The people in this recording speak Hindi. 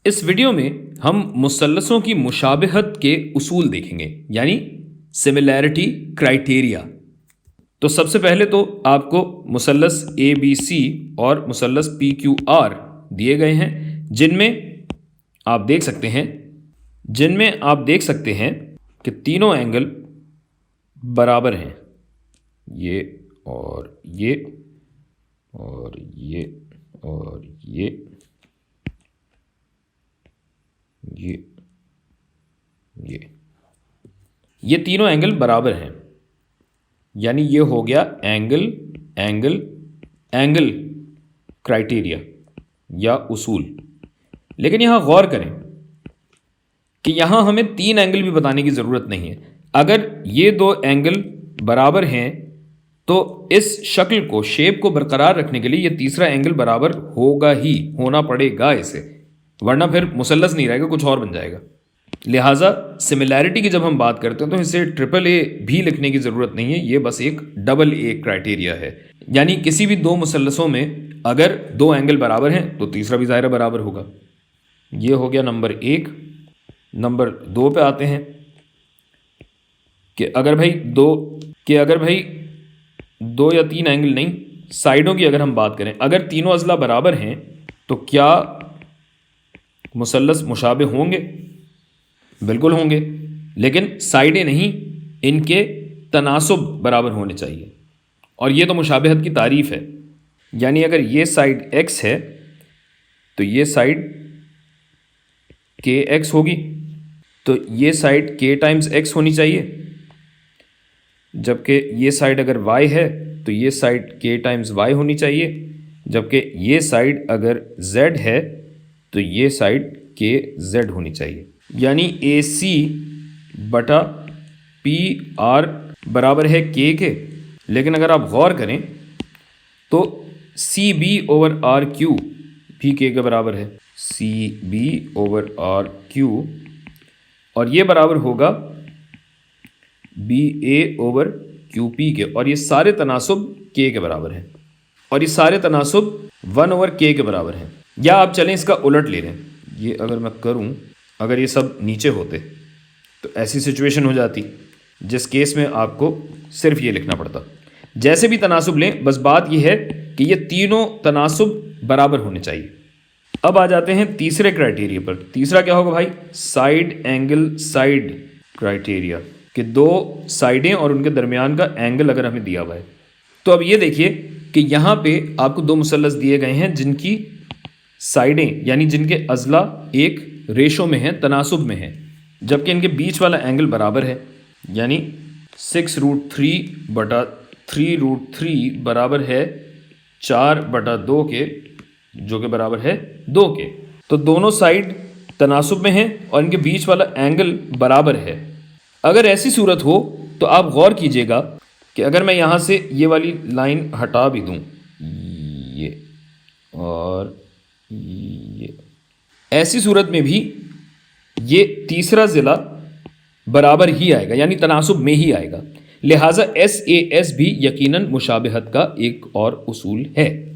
इस वीडियो में हम मुसल्लसों की मुशाबिहत के उसूल देखेंगे, यानी सिमिलैरिटी क्राइटेरिया। तो सबसे पहले तो आपको मुसल्लस ABC और मुसल्लस PQR दिए गए हैं, जिनमें आप देख सकते हैं कि तीनों एंगल बराबर हैं। ये और ये और ये और ये तीनों एंगल बराबर हैं, यानी ये हो गया एंगल एंगल एंगल क्राइटेरिया या उसूल। लेकिन यहां गौर करें कि यहां हमें तीन एंगल भी बताने की ज़रूरत नहीं है। अगर ये दो एंगल बराबर हैं तो इस शक्ल को, शेप को बरकरार रखने के लिए ये तीसरा एंगल बराबर होना पड़ेगा इसे, वरना फिर मुसल्लस नहीं रहेगा, कुछ और बन जाएगा। लिहाजा सिमिलैरिटी की जब हम बात करते हैं तो इसे AAA भी लिखने की ज़रूरत नहीं है, ये बस एक AA क्राइटेरिया है। यानी किसी भी दो मुसल्लसों में अगर दो एंगल बराबर हैं तो तीसरा भी ज़ाहिर बराबर होगा। ये हो गया नंबर 1। नंबर 2 पे आते हैं कि अगर भाई दो या तीन एंगल नहीं, साइडों की अगर हम बात करें, अगर तीनों अज़ला बराबर हैं तो क्या मुसल्लस मुशाबे होंगे? बिल्कुल होंगे, लेकिन साइडें नहीं, इनके तनासुब बराबर होने चाहिए। और ये तो मुशाबहत की तारीफ़ है। यानी अगर ये साइड x है तो ये साइड kx होगी, तो ये साइड k टाइम्स x होनी चाहिए। जबकि ये साइड अगर y है तो ये साइड k टाइम्स y होनी चाहिए। जबकि ये साइड अगर z है तो ये साइड kz होनी चाहिए। यानी AC बटा PR बराबर है K के। लेकिन अगर आप गौर करें तो CB ओवर RQ भी K के बराबर है, CB ओवर RQ, और ये बराबर होगा BA ओवर QP के। और ये सारे तनासुब K के बराबर हैं, और ये सारे तनासुब 1 ओवर K के बराबर हैं। या आप चलें इसका उलट ले लें, ये अगर मैं करूं, अगर ये सब नीचे होते तो ऐसी सिचुएशन हो जाती जिस केस में आपको सिर्फ ये लिखना पड़ता। जैसे भी तनासुब लें, बस बात ये है कि ये तीनों तनासुब बराबर होने चाहिए। अब आ जाते हैं तीसरे क्राइटेरिया पर। तीसरा क्या होगा भाई? साइड एंगल साइड क्राइटेरिया, कि दो साइडें और उनके दरमियान का एंगल अगर हमें दिया हुआ है। तो अब ये देखिए कि यहाँ पे आपको दो मुसल्लस दिए गए हैं जिनकी साइडें, यानी जिनके अज़ला एक रेशो में हैं, तनासुब में हैं, जबकि इनके बीच वाला एंगल बराबर है। यानी 6√3 बटा 3√3 बराबर है 4/2 के, जो कि बराबर है 2 के। तो दोनों साइड तनासुब में हैं और इनके बीच वाला एंगल बराबर है। अगर ऐसी सूरत हो तो आप गौर कीजिएगा कि अगर मैं यहाँ से ये वाली लाइन हटा भी दूँ, ये और ये, ऐसी सूरत में भी ये तीसरा ज़िला बराबर ही आएगा, यानी तनासुब में ही आएगा। लिहाजा SAS भी यकीनन मुशाबहत का एक और उसूल है।